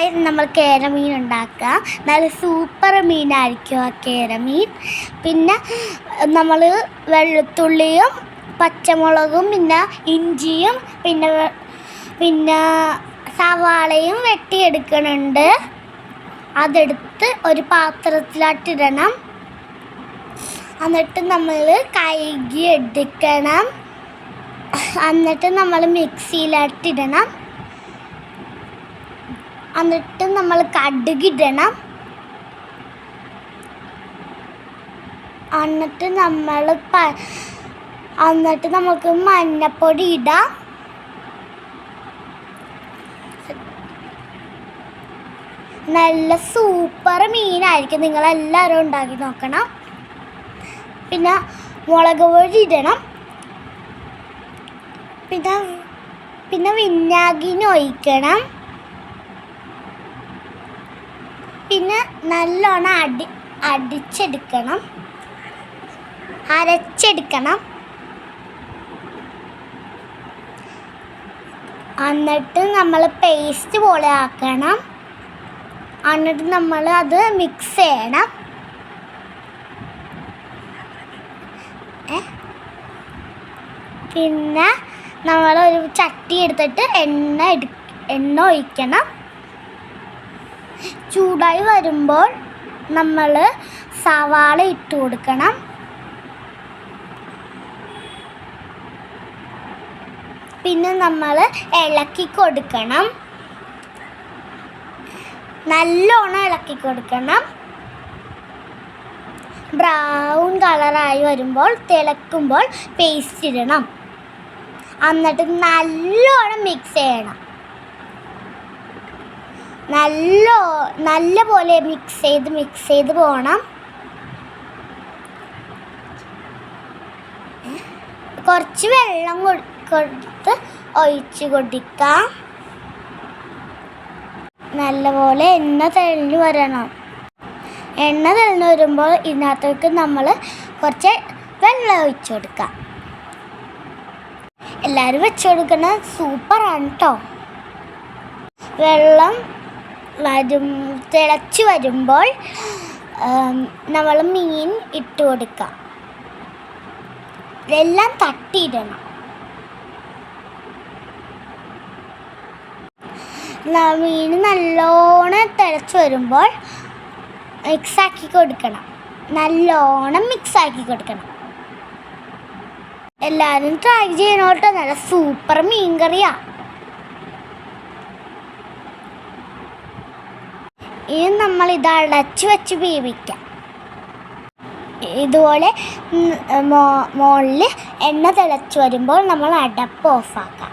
Guys, നമ്മൾ കേരമീൻ ഉണ്ടാക്കുക. നല്ല സൂപ്പർ മീനായിരിക്കും ആ കേരമീൻ. പിന്നെ നമ്മൾ വെളുത്തുള്ളിയും പച്ചമുളകും പിന്നെ ഇഞ്ചിയും പിന്നെ സവാളയും വെട്ടിയെടുക്കണുണ്ട്. അതെടുത്ത് ഒരു പാത്രത്തിലോട്ടിടണം. എന്നിട്ട് നമ്മൾ കഴുകി എടുക്കണം. എന്നിട്ട് നമ്മൾ മിക്സിയിലോട്ടിടണം. എന്നിട്ട് നമ്മൾ കടുകിടണം. എന്നിട്ട് നമുക്ക് മഞ്ഞപ്പൊടി ഇടാം. നല്ല സൂപ്പർ മീനായിരിക്കും. നിങ്ങളെല്ലാവരും ഉണ്ടാക്കി നോക്കണം. പിന്നെ മുളക് പൊടി ഇടണം. പിന്നെ വിനാഗിരി ഒഴിക്കണം. പിന്നെ നല്ലോണം അരച്ചെടുക്കണം. എന്നിട്ട് നമ്മൾ പേസ്റ്റ് പോലെ ആക്കണം. എന്നിട്ട് നമ്മൾ അത് മിക്സ് ചെയ്യണം. പിന്നെ നമ്മളൊരു ചട്ടി എടുത്തിട്ട് എണ്ണ ഒഴിക്കണം. ചൂടായി വരുമ്പോൾ നമ്മൾ സവാള ഇട്ട് കൊടുക്കണം. പിന്നെ നമ്മൾ ഇളക്കി കൊടുക്കണം. നല്ലോണം ഇളക്കി കൊടുക്കണം. ബ്രൗൺ കളറായി വരുമ്പോൾ തിളക്കുമ്പോൾ പേസ്റ്റ് ഇടണം. എന്നിട്ട് നല്ലോണം മിക്സ് ചെയ്യണം. നല്ലപോലെ മിക്സ് ചെയ്ത് പോകണം. കുറച്ച് വെള്ളം കൊടുത്ത് ഒഴിച്ച് കൊടുക്കാം. നല്ലപോലെ എണ്ണ തെളിഞ്ഞ് വരണം. എണ്ണ തെളിഞ്ഞ് വരുമ്പോൾ ഇതിനകത്തേക്ക് നമ്മൾ കുറച്ച് വെള്ളം ഒഴിച്ച് കൊടുക്കാം. എല്ലാവരും വെച്ച് കൊടുക്കണ സൂപ്പറാണ് കേട്ടോ. വെള്ളം തിളച്ച് വരുമ്പോൾ നമ്മൾ മീൻ ഇട്ട് കൊടുക്കാം. എല്ലാം തട്ടിയിടണം. മീൻ നല്ലോണം തിളച്ച് വരുമ്പോൾ മിക്സാക്കി കൊടുക്കണം. നല്ലോണം മിക്സാക്കി കൊടുക്കണം. എല്ലാവരും ട്രൈ ചെയ്യണോട്ടോ. നല്ല സൂപ്പർ മീൻ കറിയാണ്. ഇനി നമ്മൾ ഇത് അടച്ച് വെച്ച് വേവിക്കാം. ഇതുപോലെ മുകളിൽ എണ്ണ തിളച്ച് വരുമ്പോൾ നമ്മൾ അടപ്പ് ഓഫാക്കാം.